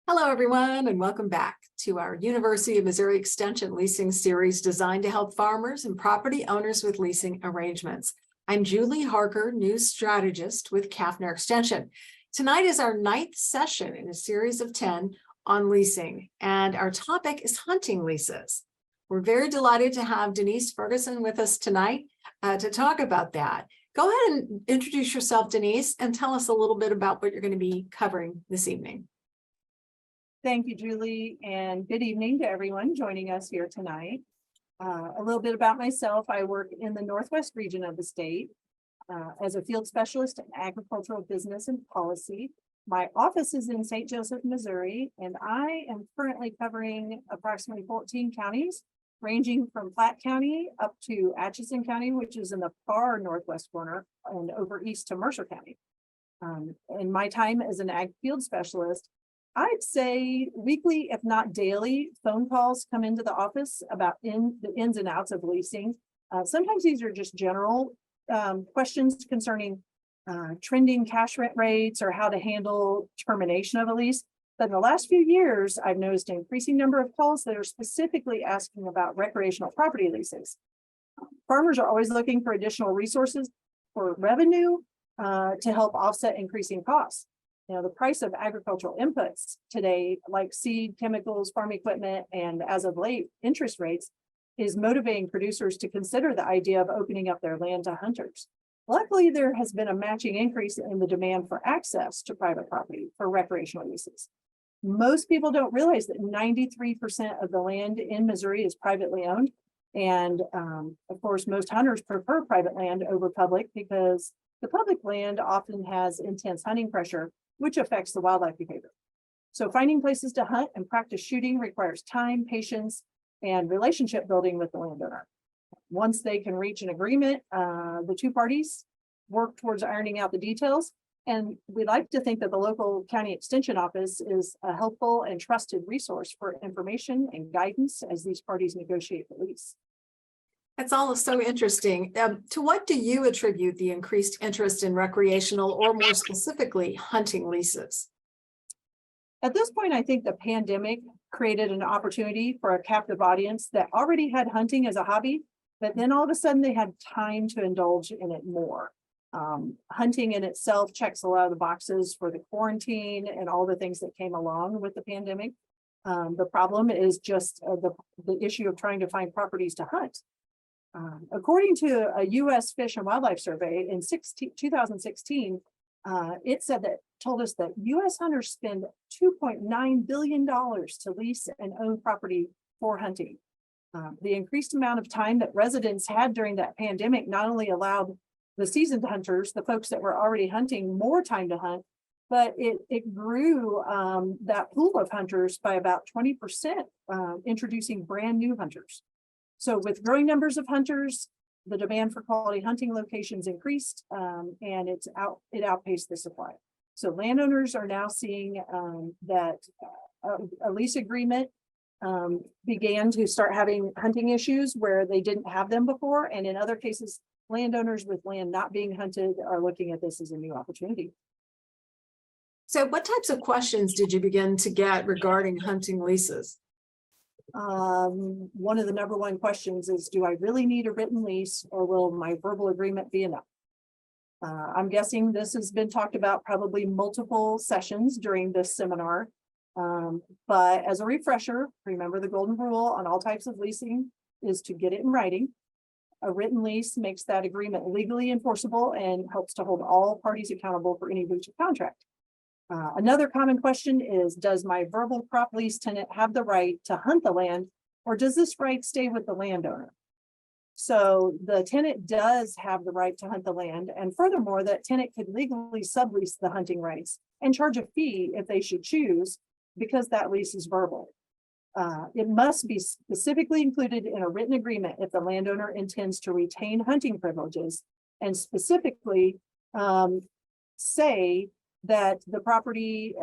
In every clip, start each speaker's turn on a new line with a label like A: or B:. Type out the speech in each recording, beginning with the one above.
A: Hello, everyone, and welcome back to our University of Missouri Extension leasing series designed to help farmers and property owners with leasing arrangements. I'm Julie Harker, news strategist with Kaffner Extension. Tonight is our 9th session in a series of 10 on leasing, and our topic is hunting leases. We're very delighted to have Denice Ferguson with us tonight to talk about that. Go ahead and introduce yourself, Denice, and tell us a little bit about what you're going to be covering this evening.
B: Thank you, Julie, and good evening to everyone joining us here tonight. A little bit about myself. I work in the Northwest region of the state as a field specialist in agricultural business and policy. My office is in St. Joseph, Missouri, and I am currently covering approximately 14 counties, ranging from Platte County up to Atchison County, which is in the far northwest corner, and over east to Mercer County. In my time as an ag field specialist, I'd say weekly, if not daily, phone calls come into the office about the ins and outs of leasing. Sometimes these are just general questions concerning trending cash rent rates or how to handle termination of a lease. But in the last few years, I've noticed an increasing number of calls that are specifically asking about recreational property leases. Farmers are always looking for additional resources for revenue to help offset increasing costs. You know, the price of agricultural inputs today, like seed, chemicals, farm equipment, and as of late, interest rates, is motivating producers to consider the idea of opening up their land to hunters. Luckily, there has been a matching increase in the demand for access to private property for recreational uses. Most people don't realize that 93% of the land in Missouri is privately owned. And of course, most hunters prefer private land over public because the public land often has intense hunting pressure, which affects the wildlife behavior. So finding places to hunt and practice shooting requires time, patience, and relationship building with the landowner. Once they can reach an agreement, the two parties work towards ironing out the details. And we like to think that the local county extension office is a helpful and trusted resource for information and guidance as these parties negotiate the lease.
A: That's all so interesting. To what do you attribute the increased interest in recreational, or more specifically, hunting leases?
B: At this point, I think the pandemic created an opportunity for a captive audience that already had hunting as a hobby, but then all of a sudden they had time to indulge in it more. Hunting in itself checks a lot of the boxes for the quarantine and all the things that came along with the pandemic. The problem is just the issue of trying to find properties to hunt. According to a U.S. Fish and Wildlife Survey in 2016, it told us that U.S. hunters spend $2.9 billion to lease and own property for hunting. The increased amount of time that residents had during that pandemic not only allowed the seasoned hunters, the folks that were already hunting, more time to hunt, but it grew that pool of hunters by about 20%, introducing brand new hunters. So with growing numbers of hunters, the demand for quality hunting locations increased, and it outpaced the supply. So landowners are now seeing that a lease agreement began to start having hunting issues where they didn't have them before. And in other cases, landowners with land not being hunted are looking at this as a new opportunity.
A: So what types of questions did you begin to get regarding hunting leases?
B: One of the number one questions is, do I really need a written lease, or will my verbal agreement be enough? I'm guessing this has been talked about probably multiple sessions during this seminar. But as a refresher, remember the golden rule on all types of leasing is to get it in writing. A written lease makes that agreement legally enforceable and helps to hold all parties accountable for any breach of contract. Another common question is, does my verbal crop lease tenant have the right to hunt the land, or does this right stay with the landowner? So the tenant does have the right to hunt the land, and furthermore, that tenant could legally sublease the hunting rights and charge a fee if they should choose, because that lease is verbal. It must be specifically included in a written agreement if the landowner intends to retain hunting privileges, and specifically say that the property,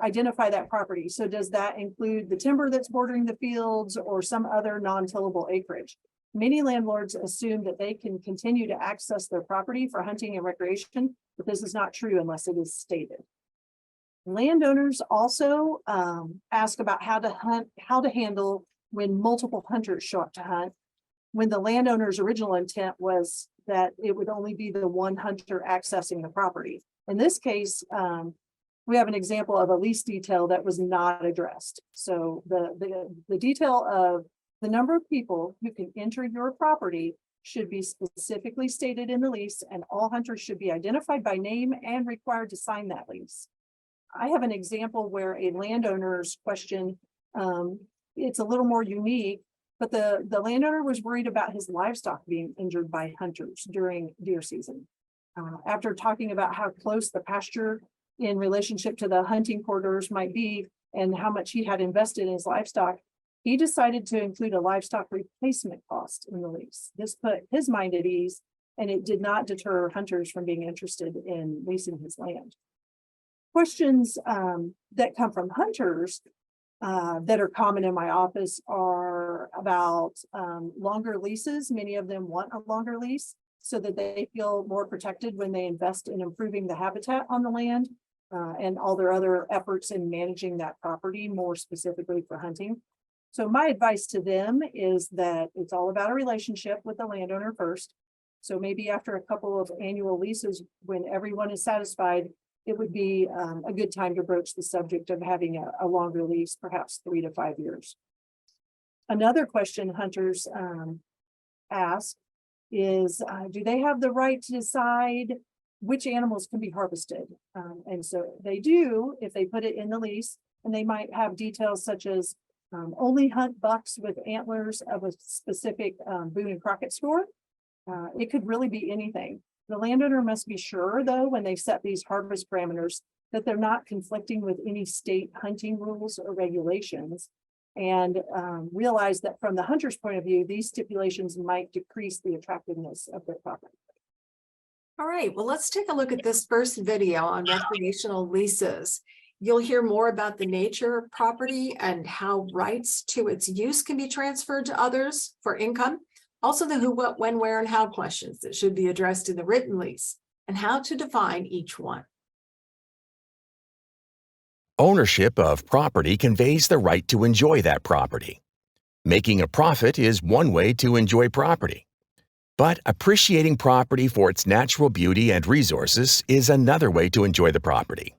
B: identify that property. So does that include the timber that's bordering the fields or some other non-tillable acreage? Many landlords assume that they can continue to access their property for hunting and recreation, but this is not true unless it is stated. Landowners also ask about how to handle when multiple hunters show up to hunt, when the landowner's original intent was that it would only be the one hunter accessing the property. In this case, we have an example of a lease detail that was not addressed. So the detail of the number of people who can enter your property should be specifically stated in the lease, and all hunters should be identified by name and required to sign that lease. I have an example where a landowner's question, it's a little more unique, but the landowner was worried about his livestock being injured by hunters during deer season. After talking about how close the pasture in relationship to the hunting corridors might be and how much he had invested in his livestock, he decided to include a livestock replacement cost in the lease. This put his mind at ease, and it did not deter hunters from being interested in leasing his land. Questions that come from hunters that are common in my office are about longer leases. Many of them want a longer lease so that they feel more protected when they invest in improving the habitat on the land and all their other efforts in managing that property, more specifically for hunting. So my advice to them is that it's all about a relationship with the landowner first. So maybe after a couple of annual leases, when everyone is satisfied, it would be a good time to broach the subject of having a longer lease, perhaps 3 to 5 years. Another question hunters ask is, do they have the right to decide which animals can be harvested? And so they do if they put it in the lease, and they might have details such as only hunt bucks with antlers of a specific Boone and Crockett score. It could really be anything. The landowner must be sure, though, when they set these harvest parameters, that they're not conflicting with any state hunting rules or regulations, and realize that from the hunter's point of view, these stipulations might decrease the attractiveness of their property.
A: All right, well, let's take a look at this first video on recreational leases. You'll hear more about the nature of property and how rights to its use can be transferred to others for income. Also the who, what, when, where, and how questions that should be addressed in the written lease and how to define each one.
C: Ownership of property conveys the right to enjoy that property. Making a profit is one way to enjoy property. But appreciating property for its natural beauty and resources is another way to enjoy the property.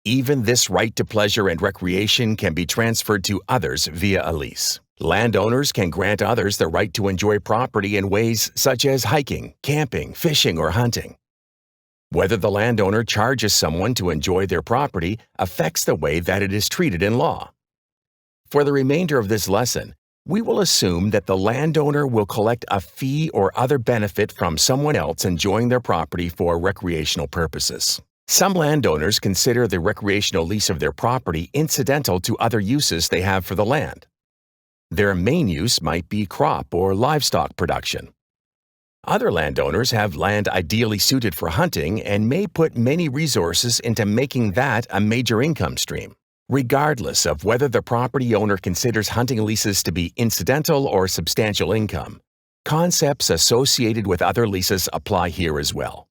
C: Even this right to pleasure and recreation can be transferred to others via a lease. Landowners can grant others the right to enjoy property in ways such as hiking, camping, fishing, or hunting. Whether the landowner charges someone to enjoy their property affects the way that it is treated in law. For the remainder of this lesson, we will assume that the landowner will collect a fee or other benefit from someone else enjoying their property for recreational purposes. Some landowners consider the recreational lease of their property incidental to other uses they have for the land. Their main use might be crop or livestock production. Other landowners have land ideally suited for hunting and may put many resources into making that a major income stream. Regardless of whether the property owner considers hunting leases to be incidental or substantial income, concepts associated with other leases apply here as well.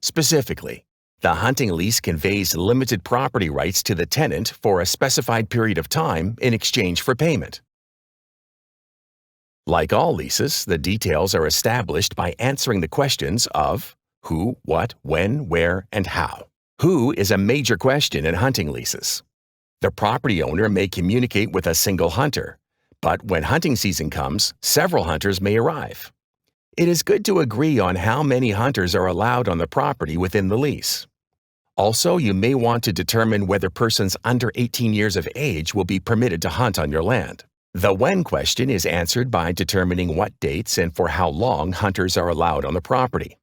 C: Specifically, the hunting lease conveys limited property rights to the tenant for a specified period of time in exchange for payment. Like all leases, the details are established by answering the questions of who, what, when, where, and how. Who is a major question in hunting leases. The property owner may communicate with a single hunter, but when hunting season comes, several hunters may arrive. It is good to agree on how many hunters are allowed on the property within the lease. Also, you may want to determine whether persons under 18 years of age will be permitted to hunt on your land. The when question is answered by determining what dates and for how long hunters are allowed on the property.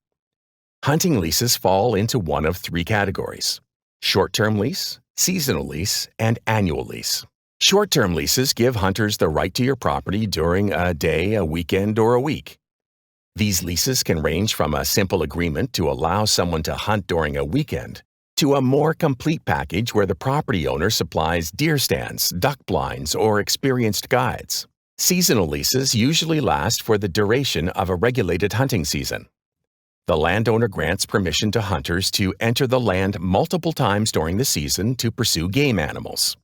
C: Hunting leases fall into one of 3 categories: short-term lease, seasonal lease, and annual lease. Short-term leases give hunters the right to your property during a day, a weekend, or a week. These leases can range from a simple agreement to allow someone to hunt during a weekend to a more complete package where the property owner supplies deer stands, duck blinds, or experienced guides. Seasonal leases usually last for the duration of a regulated hunting season. The landowner grants permission to hunters to enter the land multiple times during the season to pursue game animals.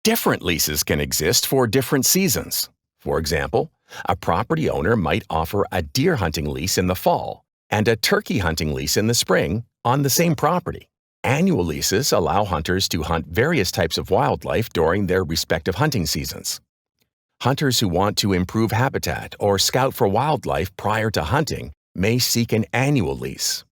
C: Different leases can exist for different seasons. For example, a property owner might offer a deer hunting lease in the fall and a turkey hunting lease in the spring on the same property. Annual leases allow hunters to hunt various types of wildlife during their respective hunting seasons. Hunters who want to improve habitat or scout for wildlife prior to hunting may seek an annual lease.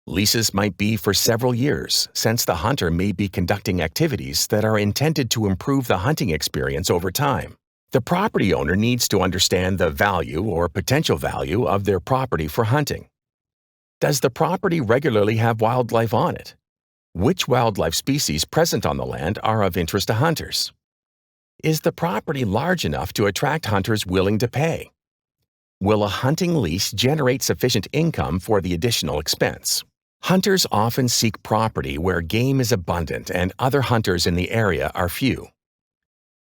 C: Leases might be for several years, since the hunter may be conducting activities that are intended to improve the hunting experience over time. The property owner needs to understand the value or potential value of their property for hunting. Does the property regularly have wildlife on it? Which wildlife species present on the land are of interest to hunters? Is the property large enough to attract hunters willing to pay? Will a hunting lease generate sufficient income for the additional expense? Hunters often seek property where game is abundant and other hunters in the area are few.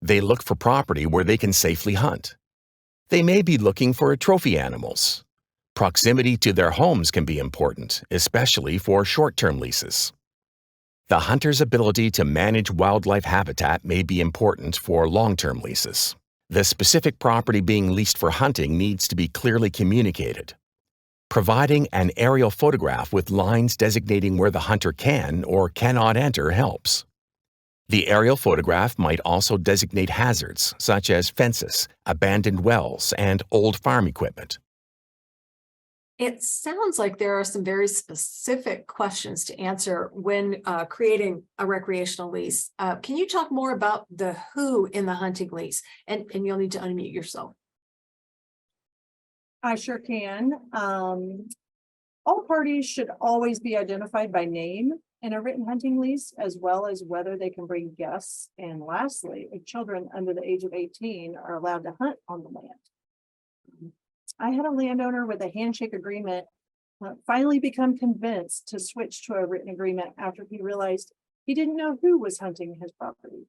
C: They look for property where they can safely hunt. They may be looking for trophy animals. Proximity to their homes can be important, especially for short-term leases. The hunter's ability to manage wildlife habitat may be important for long-term leases. The specific property being leased for hunting needs to be clearly communicated. Providing an aerial photograph with lines designating where the hunter can or cannot enter helps. The aerial photograph might also designate hazards such as fences, abandoned wells, and old farm equipment.
A: It sounds like there are some very specific questions to answer when creating a recreational lease. Can you talk more about the who in the hunting lease? And you'll need to unmute yourself.
B: I sure can. All parties should always be identified by name in a written hunting lease, as well as whether they can bring guests. And lastly, if children under the age of 18 are allowed to hunt on the land. I had a landowner with a handshake agreement finally become convinced to switch to a written agreement after he realized he didn't know who was hunting his property.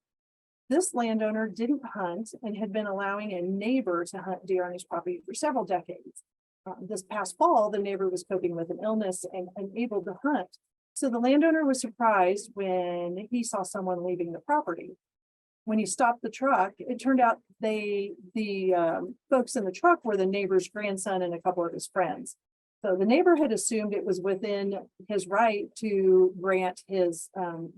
B: This landowner didn't hunt and had been allowing a neighbor to hunt deer on his property for several decades. This past fall, the neighbor was coping with an illness and unable to hunt. So the landowner was surprised when he saw someone leaving the property. When he stopped the truck, it turned out the folks in the truck were the neighbor's grandson and a couple of his friends. So the neighbor had assumed it was within his right to grant his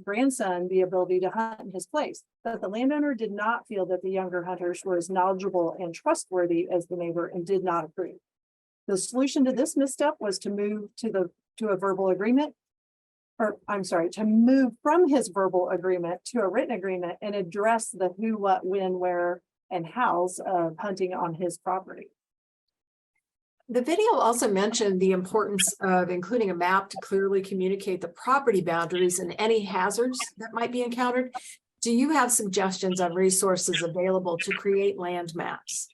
B: grandson the ability to hunt in his place. But the landowner did not feel that the younger hunters were as knowledgeable and trustworthy as the neighbor and did not approve. The solution to this misstep was to move to a verbal agreement. To move from his verbal agreement to a written agreement and address the who, what, when, where, and hows of hunting on his property.
A: The video also mentioned the importance of including a map to clearly communicate the property boundaries and any hazards that might be encountered. Do you have suggestions on resources available to create land maps?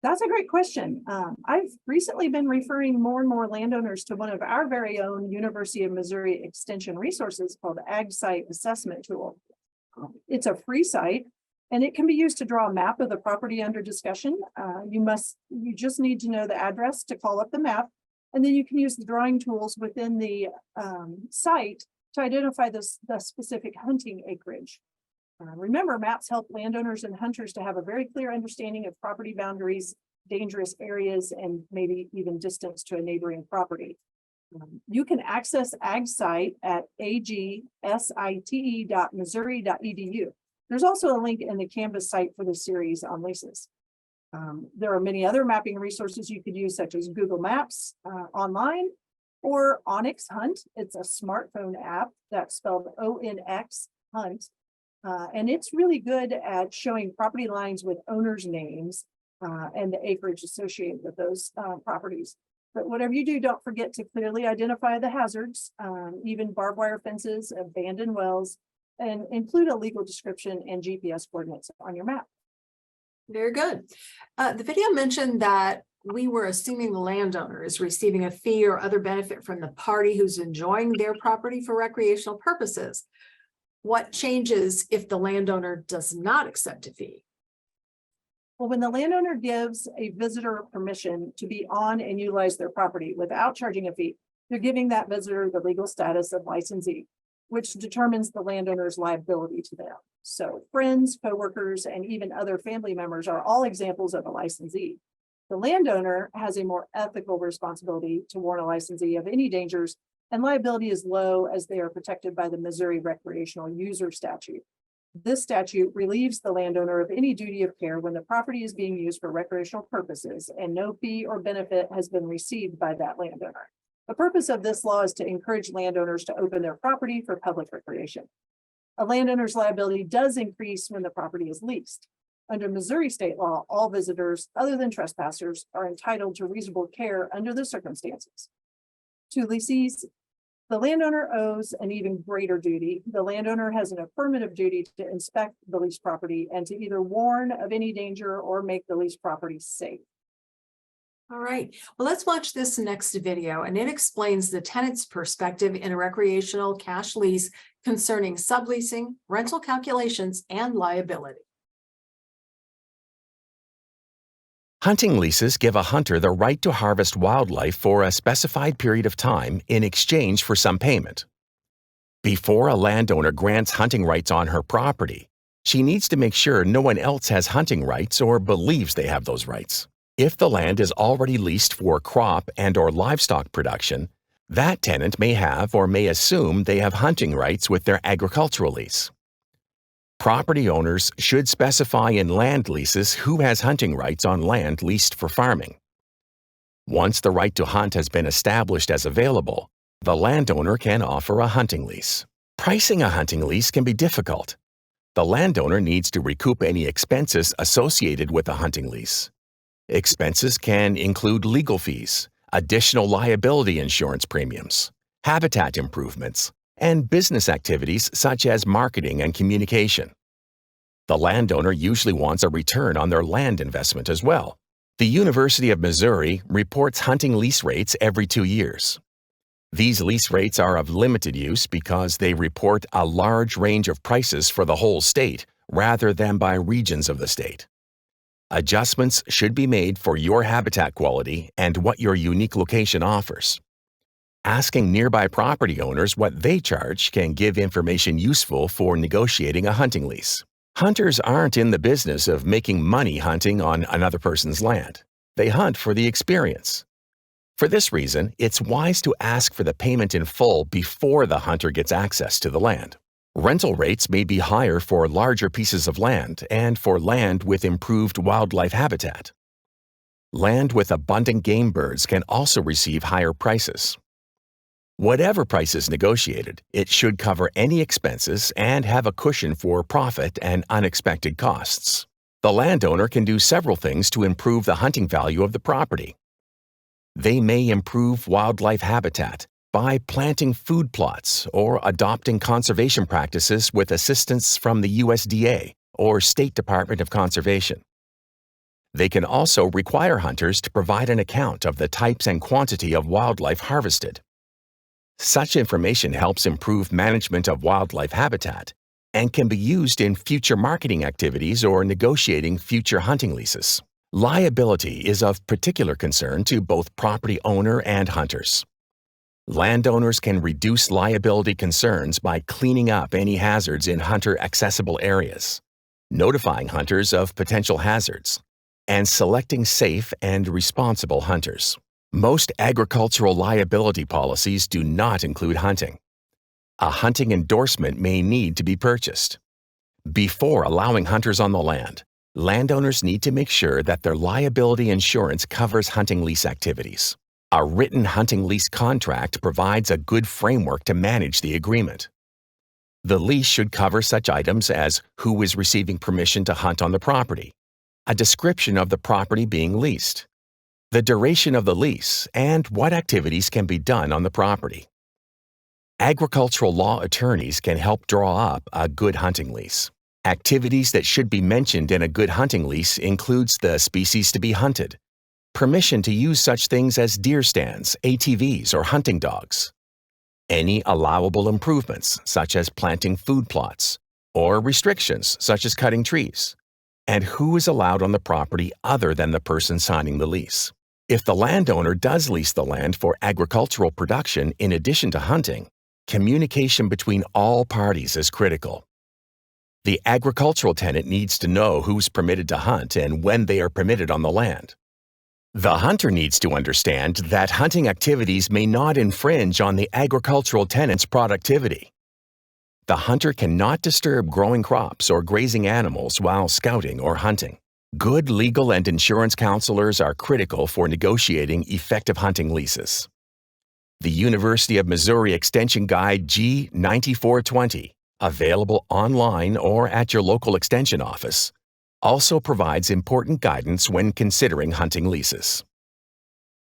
B: That's a great question. I've recently been referring more and more landowners to one of our very own University of Missouri Extension resources called Ag Site Assessment Tool. It's a free site and it can be used to draw a map of the property under discussion. You just need to know the address to call up the map, and then you can use the drawing tools within the site to identify the specific hunting acreage. Remember, maps help landowners and hunters to have a very clear understanding of property boundaries, dangerous areas, and maybe even distance to a neighboring property. You can access AgSite at agsite.missouri.edu. There's also a link in the Canvas site for the series on leases. There are many other mapping resources you could use, such as Google Maps online or Onyx Hunt. It's a smartphone app that's spelled ONX Hunt. And it's really good at showing property lines with owners' names and the acreage associated with those properties. But whatever you do, don't forget to clearly identify the hazards, even barbed wire fences, abandoned wells, and include a legal description and GPS coordinates on your map.
A: Very good. The video mentioned that we were assuming the landowner is receiving a fee or other benefit from the party who's enjoying their property for recreational purposes. What changes if the landowner does not accept a fee?
B: Well, when the landowner gives a visitor permission to be on and utilize their property without charging a fee, they're giving that visitor the legal status of licensee, which determines the landowner's liability to them. So friends, coworkers, and even other family members are all examples of a licensee. The landowner has a more ethical responsibility to warn a licensee of any dangers, and liability is low as they are protected by the Missouri Recreational User Statute. This statute relieves the landowner of any duty of care when the property is being used for recreational purposes and no fee or benefit has been received by that landowner. The purpose of this law is to encourage landowners to open their property for public recreation. A landowner's liability does increase when the property is leased. Under Missouri state law, all visitors other than trespassers are entitled to reasonable care under the circumstances. To lessees, the landowner owes an even greater duty. The landowner has an affirmative duty to inspect the leased property and to either warn of any danger or make the leased property safe.
A: All right, well, let's watch this next video, and it explains the tenant's perspective in a recreational cash lease concerning subleasing, rental calculations, and liability.
C: Hunting leases give a hunter the right to harvest wildlife for a specified period of time in exchange for some payment. Before a landowner grants hunting rights on her property, she needs to make sure no one else has hunting rights or believes they have those rights. If the land is already leased for crop and/or livestock production, that tenant may have or may assume they have hunting rights with their agricultural lease. Property owners should specify in land leases who has hunting rights on land leased for farming. Once the right to hunt has been established as available, the landowner can offer a hunting lease. Pricing a hunting lease can be difficult. The landowner needs to recoup any expenses associated with a hunting lease. Expenses can include legal fees, additional liability insurance premiums, habitat improvements, and business activities such as marketing and communication. The landowner usually wants a return on their land investment as well. The University of Missouri reports hunting lease rates every 2 years. These lease rates are of limited use because they report a large range of prices for the whole state rather than by regions of the state. Adjustments should be made for your habitat quality and what your unique location offers. Asking nearby property owners what they charge can give information useful for negotiating a hunting lease. Hunters aren't in the business of making money hunting on another person's land. They hunt for the experience. For this reason, it's wise to ask for the payment in full before the hunter gets access to the land. Rental rates may be higher for larger pieces of land and for land with improved wildlife habitat. Land with abundant game birds can also receive higher prices. Whatever price is negotiated, it should cover any expenses and have a cushion for profit and unexpected costs. The landowner can do several things to improve the hunting value of the property. They may improve wildlife habitat by planting food plots or adopting conservation practices with assistance from the USDA or State Department of Conservation. They can also require hunters to provide an account of the types and quantity of wildlife harvested. Such information helps improve management of wildlife habitat and can be used in future marketing activities or negotiating future hunting leases. Liability is of particular concern to both property owner and hunters. Landowners can reduce liability concerns by cleaning up any hazards in hunter-accessible areas, notifying hunters of potential hazards, and selecting safe and responsible hunters. Most agricultural liability policies do not include hunting. A hunting endorsement may need to be purchased. Before allowing hunters on the land, landowners need to make sure that their liability insurance covers hunting lease activities. A written hunting lease contract provides a good framework to manage the agreement. The lease should cover such items as who is receiving permission to hunt on the property, a description of the property being leased, the duration of the lease, and what activities can be done on the property. Agricultural law attorneys can help draw up a good hunting lease. Activities that should be mentioned in a good hunting lease includes the species to be hunted, permission to use such things as deer stands, ATVs, or hunting dogs, any allowable improvements such as planting food plots, or restrictions such as cutting trees, and who is allowed on the property other than the person signing the lease. If the landowner does lease the land for agricultural production in addition to hunting, communication between all parties is critical. The agricultural tenant needs to know who's permitted to hunt and when they are permitted on the land. The hunter needs to understand that hunting activities may not infringe on the agricultural tenant's productivity. The hunter cannot disturb growing crops or grazing animals while scouting or hunting. Good legal and insurance counselors are critical for negotiating effective hunting leases. The University of Missouri Extension Guide G9420, available online or at your local extension office, also provides important guidance when considering hunting leases.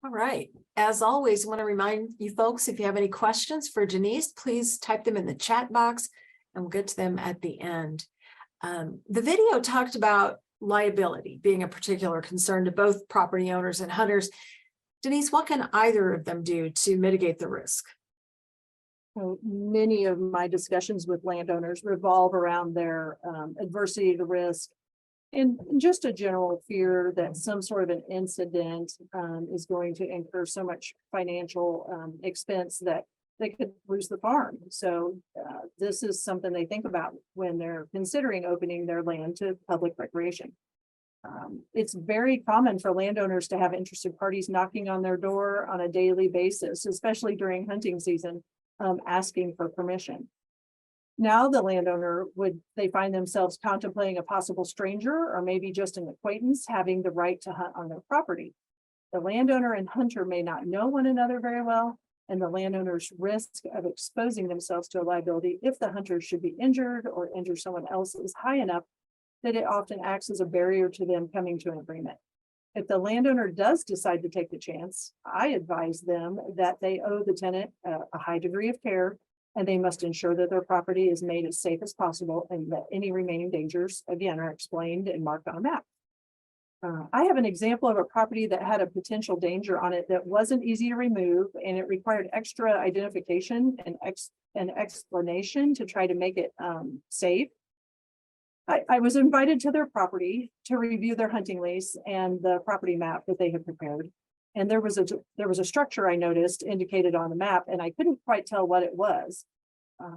A: All right. As always, I want to remind you folks, if you have any questions for Denice, please type them in the chat box and we'll get to them at the end. The video talked about liability being a particular concern to both property owners and hunters. Denice, what can either of them do to mitigate the risk?
B: So many of my discussions with landowners revolve around their adversity to risk and just a general fear that some sort of an incident is going to incur so much financial expense that they could lose the farm. So this is something they think about when they're considering opening their land to public recreation. It's very common for landowners to have interested parties knocking on their door on a daily basis, especially during hunting season, asking for permission. Now the landowner, would they find themselves contemplating a possible stranger or maybe just an acquaintance having the right to hunt on their property? The landowner and hunter may not know one another very well, and the landowner's risk of exposing themselves to a liability if the hunter should be injured or injure someone else is high enough that it often acts as a barrier to them coming to an agreement. If the landowner does decide to take the chance, I advise them that they owe the tenant a high degree of care, and they must ensure that their property is made as safe as possible and that any remaining dangers, again, are explained and marked on a map. I have an example of a property that had a potential danger on it that wasn't easy to remove, and it required extra identification and explanation to try to make it safe. I was invited to their property to review their hunting lease and the property map that they had prepared. And there was a structure I noticed indicated on the map, and I couldn't quite tell what it was.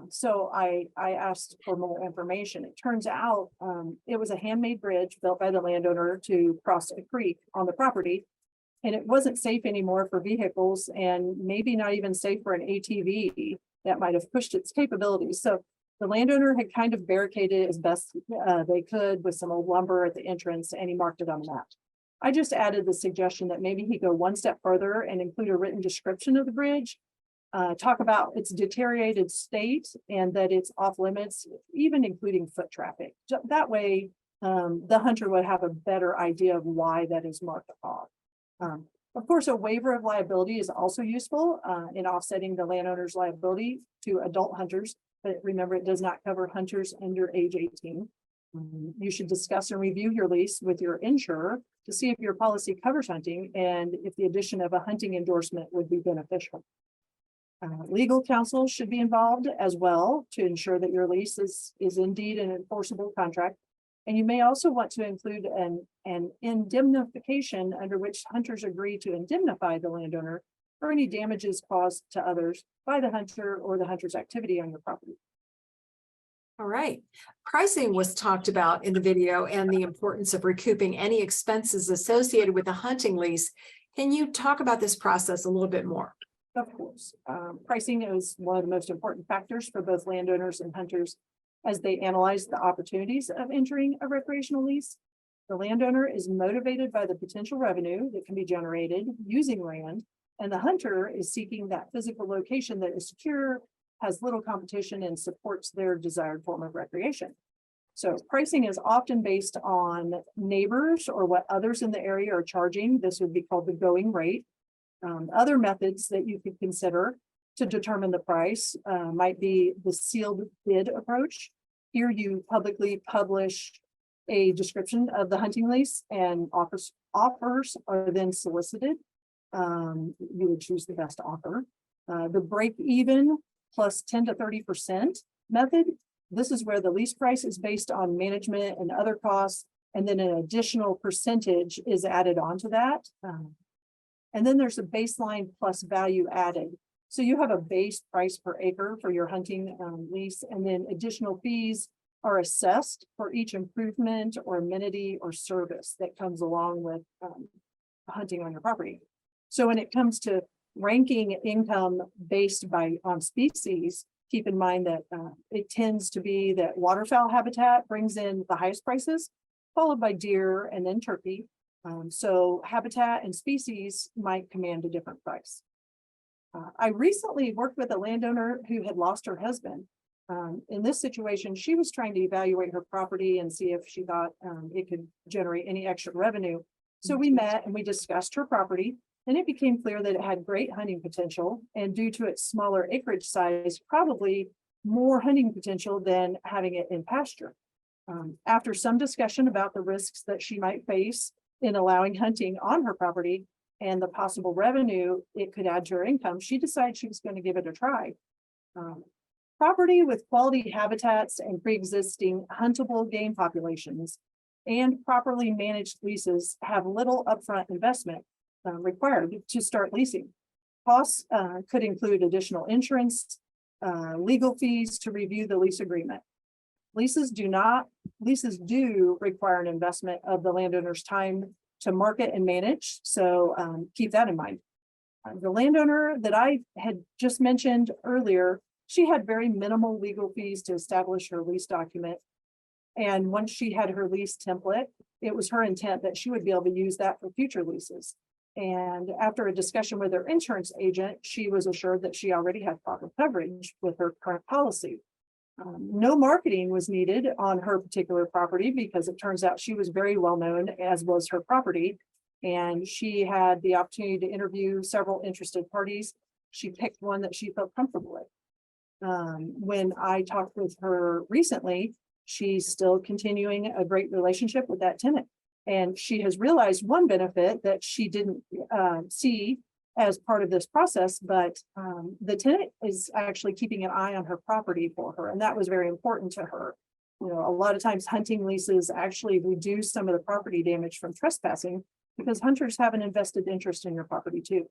B: So I asked for more information. It turns out it was a handmade bridge built by the landowner to cross a creek on the property, and it wasn't safe anymore for vehicles, and maybe not even safe for an ATV that might have pushed its capabilities. So the landowner had kind of barricaded it as best they could with some old lumber at the entrance, and he marked it on the map. I just added the suggestion that maybe he go one step further and include a written description of the bridge, talk about its deteriorated state and that it's off limits, even including foot traffic. That way, the hunter would have a better idea of why that is marked off. Of course, a waiver of liability is also useful in offsetting the landowner's liability to adult hunters, but remember, it does not cover hunters under age 18. You should discuss and review your lease with your insurer to see if your policy covers hunting and if the addition of a hunting endorsement would be beneficial. Legal counsel should be involved as well to ensure that your lease is indeed an enforceable contract. And you may also want to include an indemnification under which hunters agree to indemnify the landowner for any damages caused to others by the hunter or the hunter's activity on your property.
A: All right. Pricing was talked about in the video and the importance of recouping any expenses associated with a hunting lease. Can you talk about this process a little bit more?
B: Of course, pricing is one of the most important factors for both landowners and hunters as they analyze the opportunities of entering a recreational lease. The landowner is motivated by the potential revenue that can be generated using land, and the hunter is seeking that physical location that is secure, has little competition, and supports their desired form of recreation. So pricing is often based on neighbors or what others in the area are charging. This would be called the going rate. Other methods that you could consider to determine the price might be the sealed bid approach. Here you publicly publish a description of the hunting lease, and offers are then solicited. You would choose the best offer. The break even plus 10 to 30% method. This is where the lease price is based on management and other costs, And then an additional percentage is added onto that. And then there's a baseline plus value added. So you have a base price per acre for your hunting lease, and then additional fees are assessed for each improvement or amenity or service that comes along with hunting on your property. So when it comes to ranking income based on species, keep in mind that it tends to be that waterfowl habitat brings in the highest prices, followed by deer and then turkey. So habitat and species might command a different price. I recently worked with a landowner who had lost her husband. In this situation, she was trying to evaluate her property and see if she thought it could generate any extra revenue. So we met and we discussed her property, and it became clear that it had great hunting potential, and due to its smaller acreage size, probably more hunting potential than having it in pasture. After some discussion about the risks that she might face in allowing hunting on her property and the possible revenue it could add to her income, she decided she was going to give it a try. Property with quality habitats and pre-existing huntable game populations and properly managed leases have little upfront investment required to start leasing. Costs could include additional insurance, legal fees to review the lease agreement. Leases do require an investment of the landowner's time to market and manage. So keep that in mind. The landowner that I had just mentioned earlier, she had very minimal legal fees to establish her lease document. And once she had her lease template, it was her intent that she would be able to use that for future leases. And after a discussion with her insurance agent, she was assured that she already had proper coverage with her current policy. No marketing was needed on her particular property because it turns out she was very well known, as was her property. And she had the opportunity to interview several interested parties. She picked one that she felt comfortable with. When I talked with her recently, she's still continuing a great relationship with that tenant. And she has realized one benefit that she didn't see as part of this process, but the tenant is actually keeping an eye on her property for her. And that was very important to her. You know, a lot of times hunting leases actually reduce some of the property damage from trespassing because hunters have an invested interest in your property too.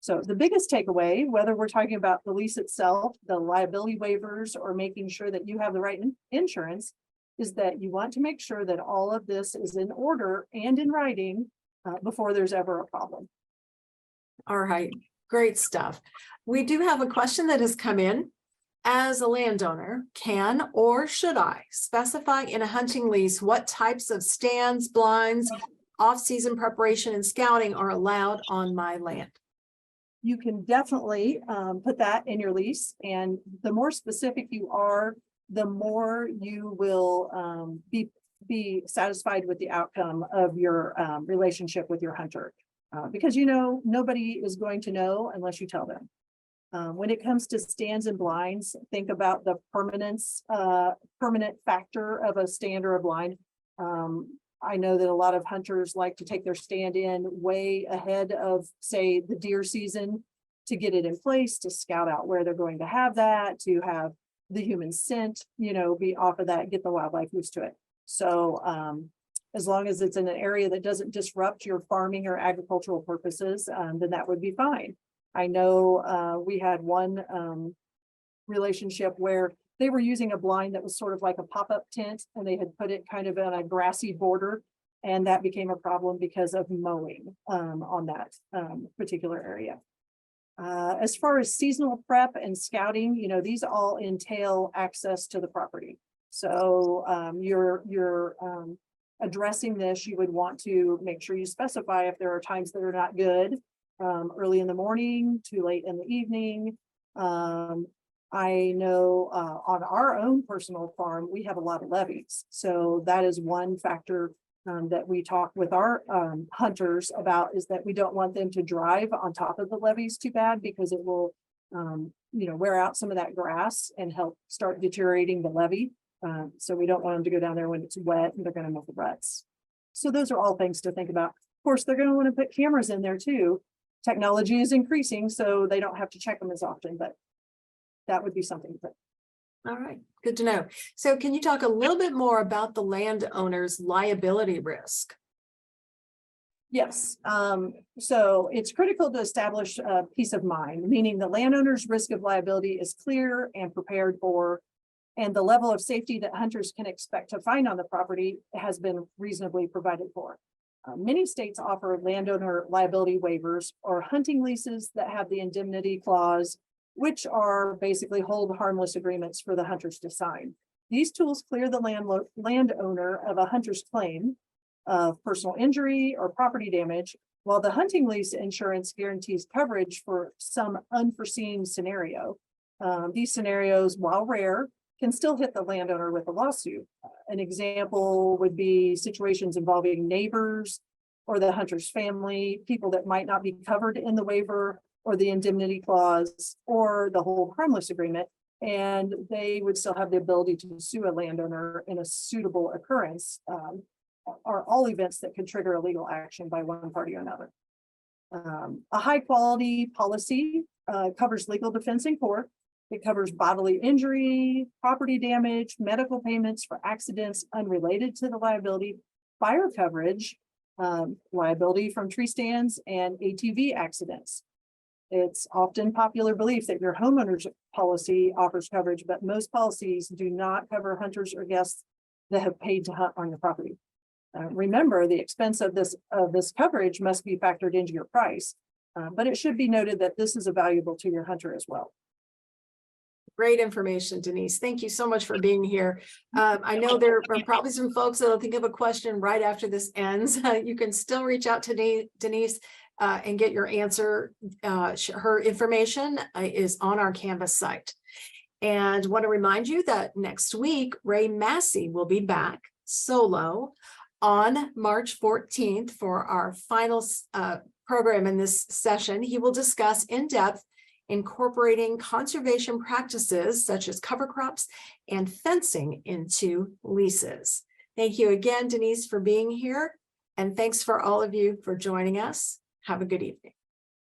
B: So the biggest takeaway, whether we're talking about the lease itself, the liability waivers, or making sure that you have the right insurance, is that you want to make sure that all of this is in order and in writing before there's ever a problem.
A: All right, great stuff. We do have a question that has come in. As a landowner, can or should I specify in a hunting lease what types of stands, blinds, off-season preparation, and scouting are allowed on my land?
B: You can definitely put that in your lease, and the more specific you are, the more you will be satisfied with the outcome of your relationship with your hunter. Because you know, nobody is going to know unless you tell them. When it comes to stands and blinds, think about the permanent factor of a stand or a blind. I know that a lot of hunters like to take their stand in way ahead of, say, the deer season to get it in place, to scout out where they're going to have that, to have the human scent, you know, be off of that, get the wildlife used to it. So as long as it's in an area that doesn't disrupt your farming or agricultural purposes, then that would be fine. I know we had one relationship where they were using a blind that was sort of like a pop-up tent, and they had put it kind of on a grassy border, and that became a problem because of mowing on that particular area. As far as seasonal prep and scouting, you know, these all entail access to the property. So you're addressing this, you would want to make sure you specify if there are times that are not good, early in the morning, too late in the evening. I know on our own personal farm, we have a lot of levees. So that is one factor that we talk with our hunters about, is that we don't want them to drive on top of the levees too bad, because it will, you know, wear out some of that grass and help start deteriorating the levee. So we don't want them to go down there when it's wet and they're going to make the ruts. So those are all things to think about. Of course, they're going to want to put cameras in there too. Technology is increasing, so they don't have to check them as often, but that would be something to put.
A: All right, good to know. So can you talk a little bit more about the landowner's liability risk?
B: Yes, so it's critical to establish peace of mind, meaning the landowner's risk of liability is clear and prepared for, and the level of safety that hunters can expect to find on the property has been reasonably provided for. Many states offer landowner liability waivers or hunting leases that have the indemnity clause, which are basically hold harmless agreements for the hunters to sign. These tools clear the landowner of a hunter's claim of personal injury or property damage, while the hunting lease insurance guarantees coverage for some unforeseen scenario. These scenarios, while rare, can still hit the landowner with a lawsuit. An example would be situations involving neighbors or the hunter's family, people that might not be covered in the waiver or the indemnity clause or the hold harmless agreement, and they would still have the ability to sue a landowner in a suitable occurrence, are all events that could trigger a legal action by one party or another. A high quality policy covers legal defense in court. It covers bodily injury, property damage, medical payments for accidents unrelated to the liability, fire coverage, liability from tree stands, and ATV accidents. It's often popular belief that your homeowner's policy offers coverage, but most policies do not cover hunters or guests that have paid to hunt on your property. Remember, the expense of this coverage must be factored into your price, but it should be noted that this is valuable to your hunter as well.
A: Great information, Denise. Thank you so much for being here. I know there are probably some folks that'll think of a question right after this ends. You can still reach out to Denise and get your answer. Her information is on our Canvas site. And want to remind you that next week, Ray Massey will be back solo on March 14th for our final program in this session. He will discuss in depth incorporating conservation practices such as cover crops and fencing into leases. Thank you again, Denise, for being here. And thanks for all of you for joining us. Have a good evening.